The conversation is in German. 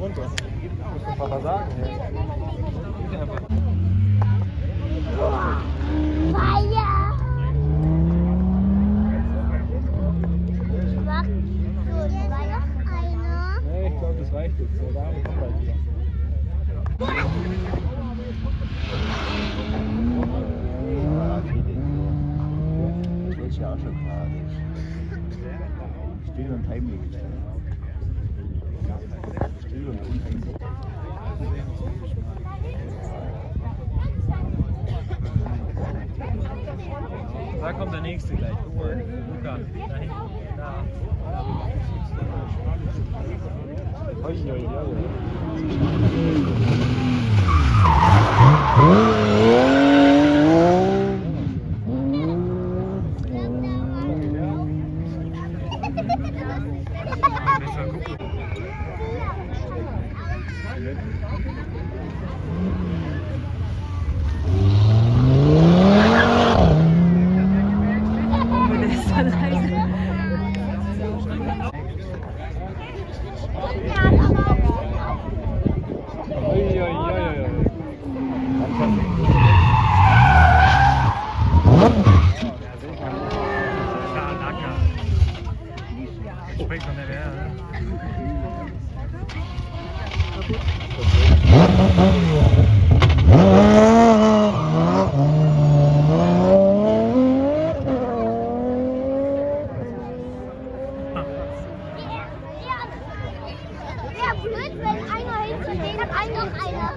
runter. Muss der Papa sagen. Ja. Einfach. Feier! War noch einer? Nee, ich glaube, das reicht jetzt. Der Dame kommt bald wieder. Das ist ja auch schon klar. Still und heimlich. Still und unheimlich. Da kommt der nächste gleich. Guck mal, Luca. Da hinten. Da. Oi, oi, Spricht von der Wehr, ne? Ja, blöd, wenn einer hinzugehen, hat ein noch einer.